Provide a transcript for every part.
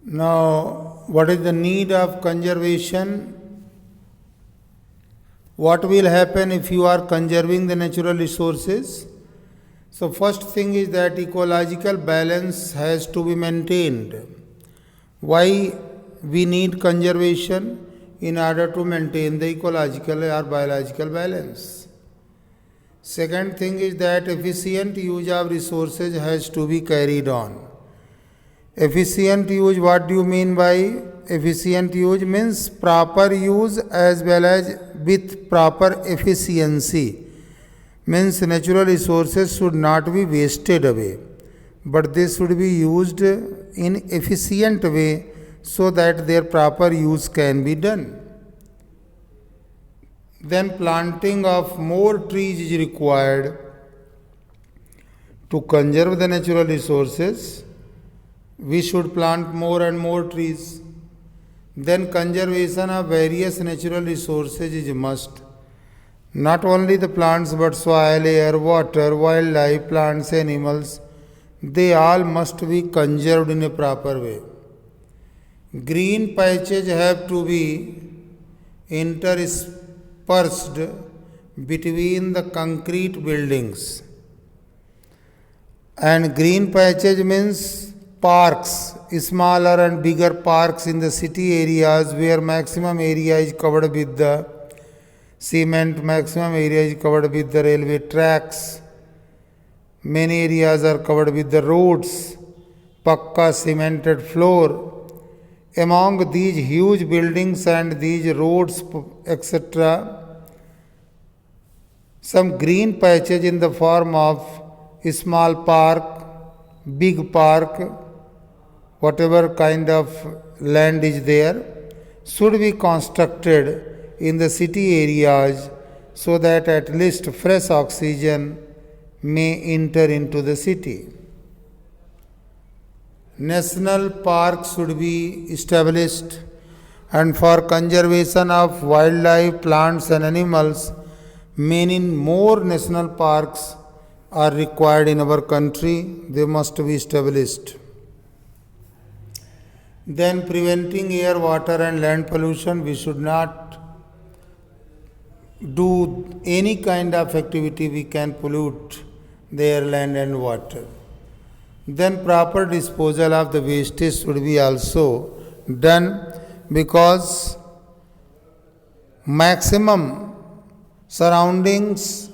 Now, what is the need of conservation? What will happen if you are conserving the natural resources? So, first thing is that ecological balance has to be maintained. Why we need conservation? In order to maintain the ecological or biological balance. Second thing is that efficient use of resources has to be carried on. Efficient use, what do you mean by efficient use? Means proper use as well as with proper efficiency. Means natural resources should not be wasted away, but they should be used in efficient way so that their proper use can be done. Then planting of more trees is required to conserve the natural resources. We should plant more and more trees. Then conservation of various natural resources is a must. Not only the plants but soil, air, water, wildlife, plants, animals, they all must be conserved in a proper way. Green patches have to be interspersed between the concrete buildings. And green patches means parks, smaller and bigger parks in the city areas where maximum area is covered with the cement, maximum area is covered with the railway tracks. Many areas are covered with the roads, pakka cemented floor. Among these huge buildings and these roads, etc., some green patches in the form of a small park, big park, whatever kind of land is there, should be constructed in the city areas so that at least fresh oxygen may enter into the city. National parks should be established, and for conservation of wildlife, plants and animals, many more national parks are required in our country. They must be established. Then preventing air, water and land pollution, we should not do any kind of activity we can pollute the air, land and water. Then proper disposal of the wastage should be also done, because maximum surroundings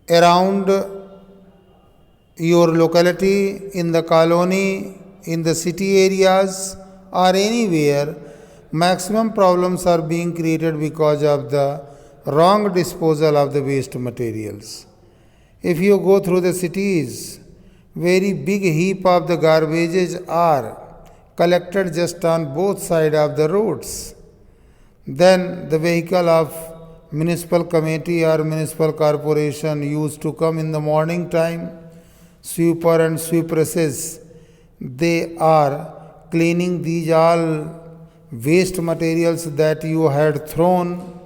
around your locality, in the colony, in the city areas or anywhere, maximum problems are being created because of the wrong disposal of the waste materials. If you go through the cities, very big heap of the garbages are collected just on both sides of the roads. Then the vehicle of municipal committee or municipal corporation used to come in the morning time, sweeper and sweepresses, they are cleaning these all waste materials that you had thrown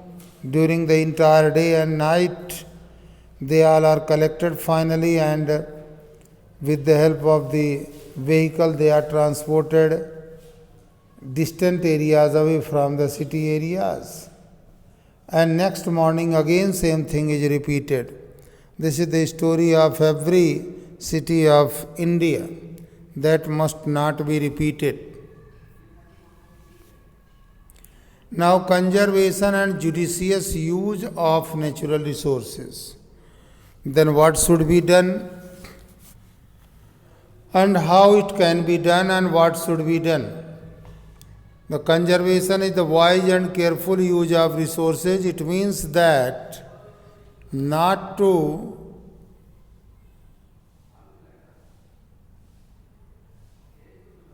during the entire day and night. They all are collected finally, and with the help of the vehicle they are transported distant areas away from the city areas. And next morning again same thing is repeated. This is the story of every city of India. That must not be repeated. Now, conservation and judicious use of natural resources. Then what should be done? And how it can be done and what should be done. The conservation is the wise and careful use of resources. It means that not to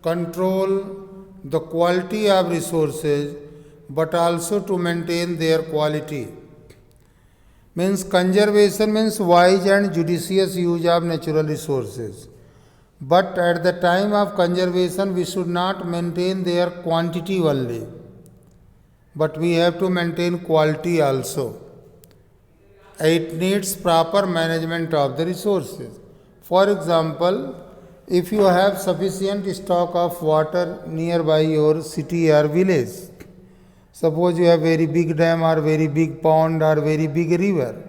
control the quality of resources but also to maintain their quality. Means conservation means wise and judicious use of natural resources. But at the time of conservation, we should not maintain their quantity only, but we have to maintain quality also. It needs proper management of the resources. For example, if you have sufficient stock of water nearby your city or village, suppose you have very big dam or very big pond or very big river,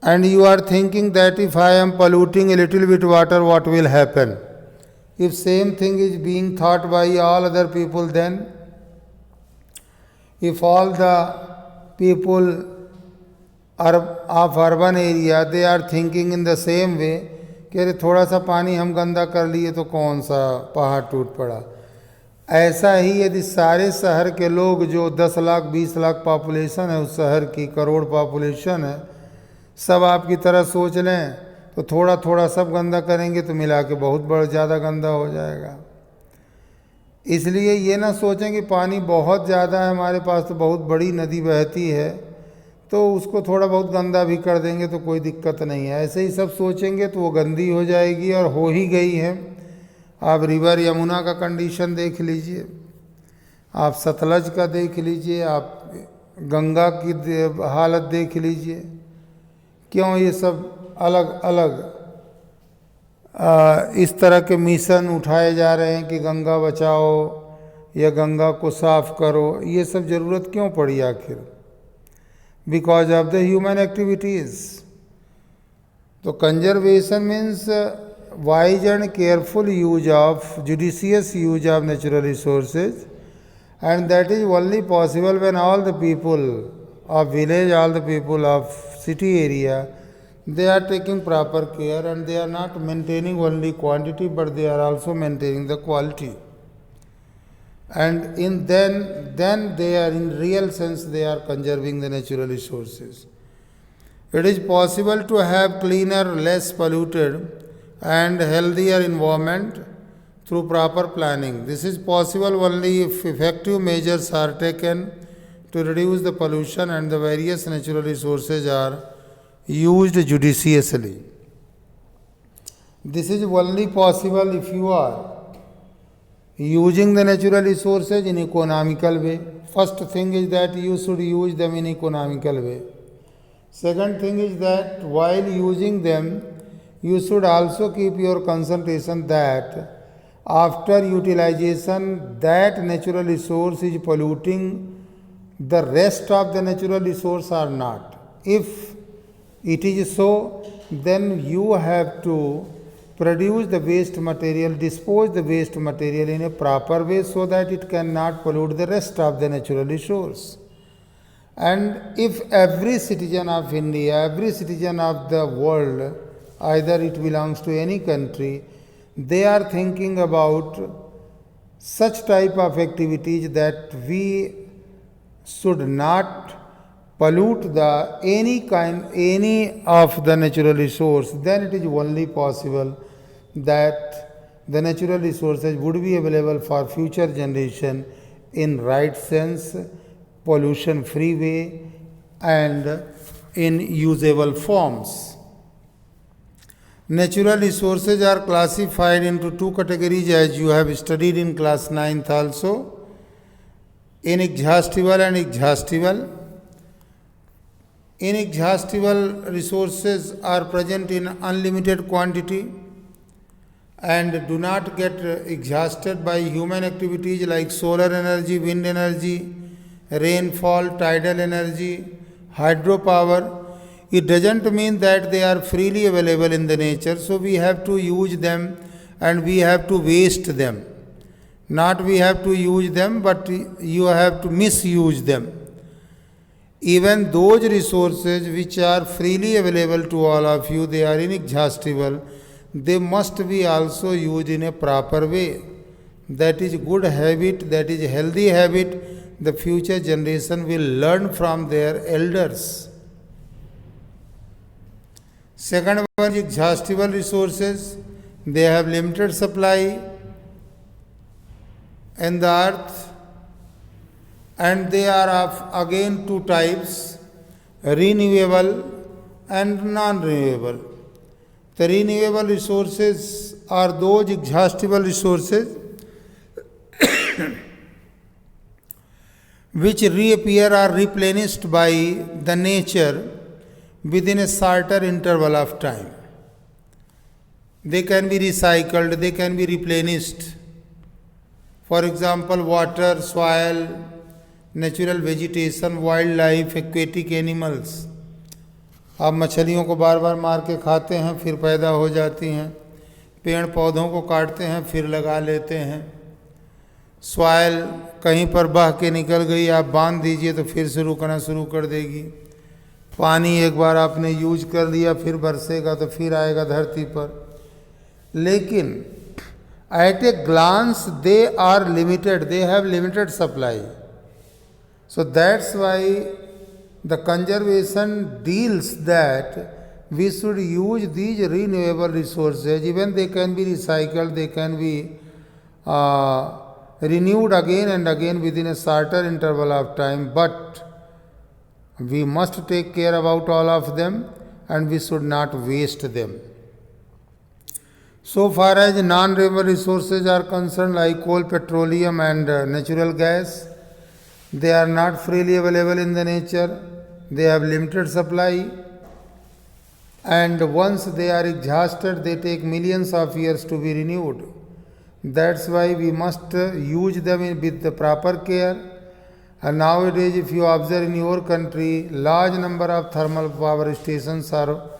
and you are thinking that if I am polluting a little bit water, what will happen? If same thing is being thought by all other people, then if all the people of urban area, they are thinking in the same way कि अरे थोड़ा सा पानी हम गंदा कर लिए तो कौन सा पहाड़ टूट पड़ा, ऐसा ही यदि सारे शहर के लोग जो 10 लाख 20 लाख पॉपुलेशन है उस शहर की, करोड़ पॉपुलेशन है, सब आपकी तरह सोच लें तो थोड़ा थोड़ा सब गंदा करेंगे तो मिला के बहुत बड़ा ज़्यादा गंदा हो जाएगा। इसलिए ये ना सोचें कि पानी बहुत ज़्यादा है हमारे पास तो बहुत बड़ी नदी बहती है तो उसको थोड़ा बहुत गंदा भी कर देंगे तो कोई दिक्कत नहीं है, ऐसे ही सब सोचेंगे तो वो गंदी हो जाएगी और हो ही गई है। आप रिवर यमुना का कंडीशन देख लीजिए, आप सतलज का देख लीजिए, आप गंगा की हालत देख लीजिए। क्यों ये सब अलग अलग इस तरह के मिशन उठाए जा रहे हैं कि गंगा बचाओ या गंगा को साफ करो, ये सब ज़रूरत क्यों पड़ी आखिर? Because of the human activities. So conservation means wise and careful use of, judicious use of natural resources, and that is only possible when all the people of village, all the people of city area, they are taking proper care and they are not maintaining only quantity but they are also maintaining the quality. And then they are in real sense they are conserving the natural resources. It is possible to have cleaner, less polluted and healthier environment through proper planning. This is possible only if effective measures are taken to reduce the pollution and the various natural resources are used judiciously. This is only possible if you are using the natural resources in economical way. First thing is that you should use them in economical way. Second thing is that while using them, you should also keep your concentration that after utilization, that natural resource is polluting the rest of the natural resource or not. If it is so, then you have to produce the waste material, dispose the waste material in a proper way so that it cannot pollute the rest of the natural resource. And if every citizen of India, every citizen of the world, either it belongs to any country, they are thinking about such type of activities that we should not pollute any of the natural resource, then it is only possible that the natural resources would be available for future generation in right sense, pollution free way and in usable forms. Natural resources are classified into two categories as you have studied in class 9th also, inexhaustible and exhaustible. Inexhaustible resources are present in unlimited quantity and do not get exhausted by human activities like solar energy, wind energy, rainfall, tidal energy, hydropower. It doesn't mean that they are freely available in the nature, so we have to use them and we have to waste them. Not we have to use them, but you have to misuse them. Even those resources which are freely available to all of you, they are inexhaustible. They must be also used in a proper way. That is good habit, that is healthy habit. The future generation will learn from their elders. Second one is exhaustible resources. They have limited supply in the earth. And they are of again two types, renewable and non-renewable. The renewable resources are those exhaustible resources which reappear or replenished by the nature within a shorter interval of time. they can be recycled, they can be replenished. For example, water, soil, natural vegetation, wildlife, aquatic animals. आप मछलियों को बार बार मार के खाते हैं, फिर पैदा हो जाती हैं। पेड़ पौधों को काटते हैं, फिर लगा लेते हैं। सॉइल कहीं पर बह के निकल गई, आप बांध दीजिए तो फिर से रुकना शुरू कर देगी। पानी एक बार आपने यूज कर लिया, फिर बरसेगा तो फिर आएगा धरती पर। लेकिन at a glance they are limited, they have limited supply. So that's why the conservation deals that we should use these renewable resources. Even they can be recycled, they can be renewed again and again within a shorter interval of time, but we must take care about all of them and we should not waste them. So far as non-renewable resources are concerned, like coal, petroleum and natural gas, they are not freely available in the nature. They have limited supply. And once they are exhausted, they take millions of years to be renewed. That's why we must use them with the proper care. And nowadays, if you observe in your country, large number of thermal power stations are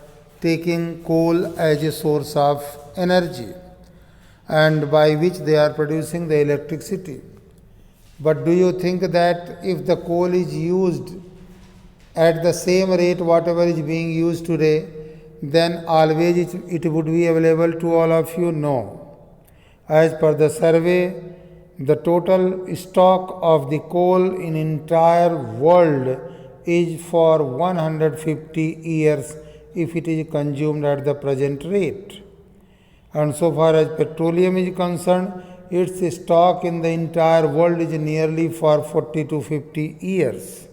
taking coal as a source of energy, and by which they are producing the electricity. But do you think that if the coal is used at the same rate whatever is being used today, then always it would be available to all of you? No. As per the survey, the total stock of the coal in entire world is for 150 years if it is consumed at the present rate. And so far as petroleum is concerned, its stock in the entire world is nearly for 40 to 50 years.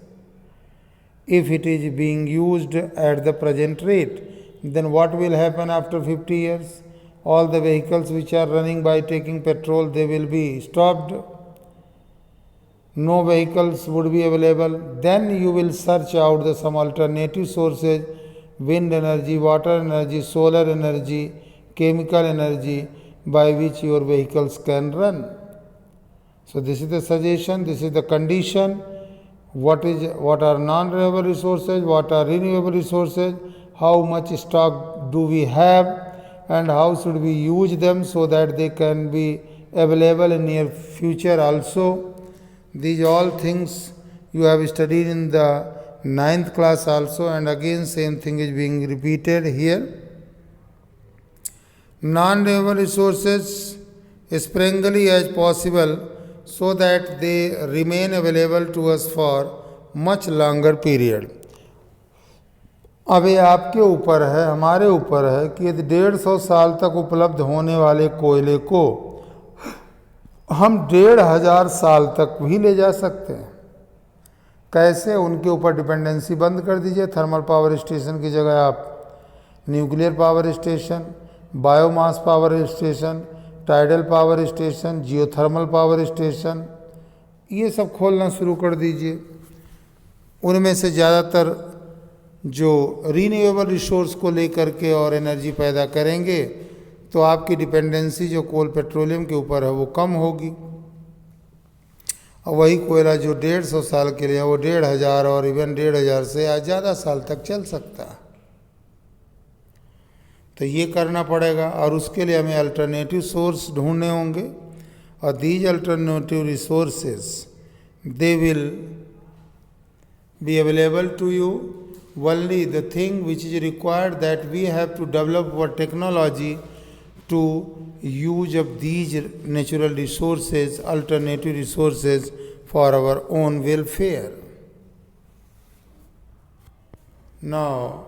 If it is being used at the present rate, then what will happen after 50 years? All the vehicles which are running by taking petrol, they will be stopped. No vehicles would be available. Then you will search out some alternative sources, wind energy, water energy, solar energy, chemical energy, by which your vehicles can run. So this is the suggestion, this is the condition. What are non-renewable resources, what are renewable resources, how much stock do we have, and how should we use them so that they can be available in near future also. These all things you have studied in the 9th class also, and again same thing is being repeated here. Non-renewable resources sparingly as possible so that they remain available to us for much longer period. अब ये आपके ऊपर है, हमारे ऊपर है कि यदि 150 साल तक उपलब्ध होने वाले कोयले को हम 1500 साल तक भी ले जा सकते हैं। कैसे? उनके ऊपर डिपेंडेंसी बंद कर दीजिए। थर्मल पावर स्टेशन की जगह आप nuclear power station, biomass power station, tidal power station, geothermal power station, ये सब खोलना शुरू कर दीजिए। उनमें से ज़्यादातर जो रीन्यूएबल रिसोर्स को लेकर के और एनर्जी पैदा करेंगे, तो आपकी डिपेंडेंसी जो कोल पेट्रोलियम के ऊपर है वो कम होगी। और वही कोयला जो 150 साल के लिए, वो 1500 और इवन 1500 से या ज़्यादा साल तक चल सकता है। तो ये करना पड़ेगा, और उसके लिए हमें अल्टरनेटिव सोर्स ढूंढने होंगे। और these alternative resources they will be available to you only. The thing which is required, that we have to develop our technology to use of these natural resources, alternative resources, for our own welfare. Now,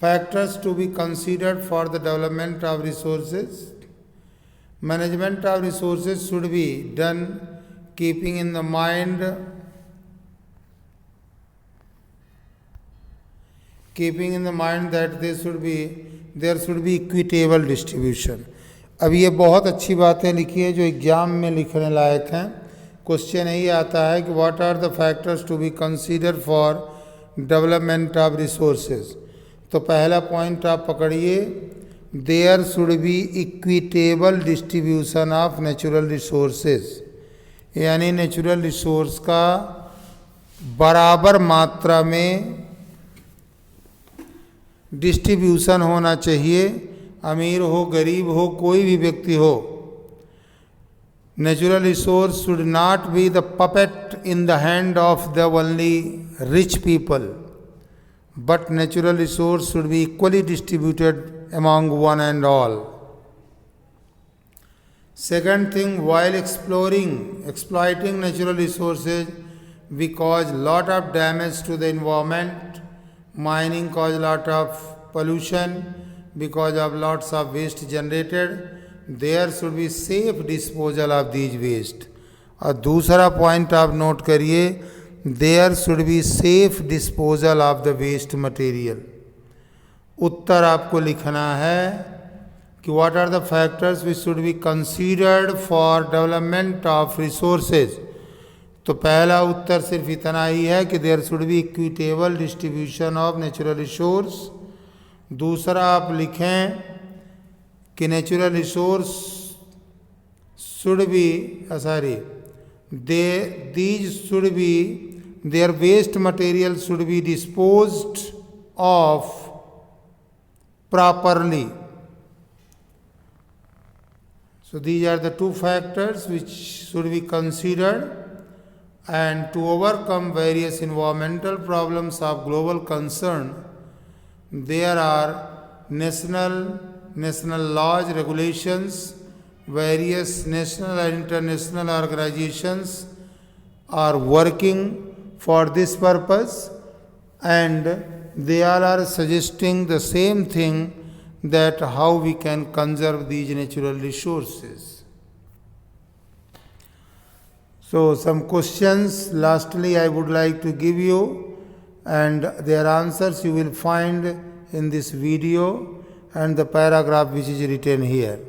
factors to be considered for the development of resources. Management of resources should be done keeping in the mind that there should be equitable distribution. अब ये बहुत अच्छी बातें लिखी हैं जो exam में लिखने लायक हैं। क्वेश्चन यही आता है कि what are the factors to be consider for development of resources. तो पहला पॉइंट आप पकड़िए, there should be equitable distribution of natural resources, यानी नेचुरल रिसोर्स का बराबर मात्रा में डिस्ट्रीब्यूशन होना चाहिए, अमीर हो गरीब हो कोई भी व्यक्ति हो. Natural resource should not be the puppet in the hand of the only rich people, but natural resource should be equally distributed among one and all. Second thing, while exploiting natural resources, we cause lot of damage to the environment. Mining cause lot of pollution because of lots of waste generated. There should be safe disposal of these waste. और दूसरा point आप note करिए, there should be safe disposal of the waste material. उत्तर आपको लिखना है कि what are the factors which should be considered for development of resources. तो पहला उत्तर सिर्फ इतना ही है कि there should be equitable distribution of natural resource. दूसरा आप लिखें कि natural resource should be these should be, their waste material should be disposed of properly. So these are the two factors which should be considered, and to overcome various environmental problems of global concern, there are national laws, regulations. Various national and international organizations are working for this purpose, and they all are suggesting the same thing, that how we can conserve these natural resources. So some questions lastly I would like to give you, and their answers you will find in this video and the paragraph which is written here.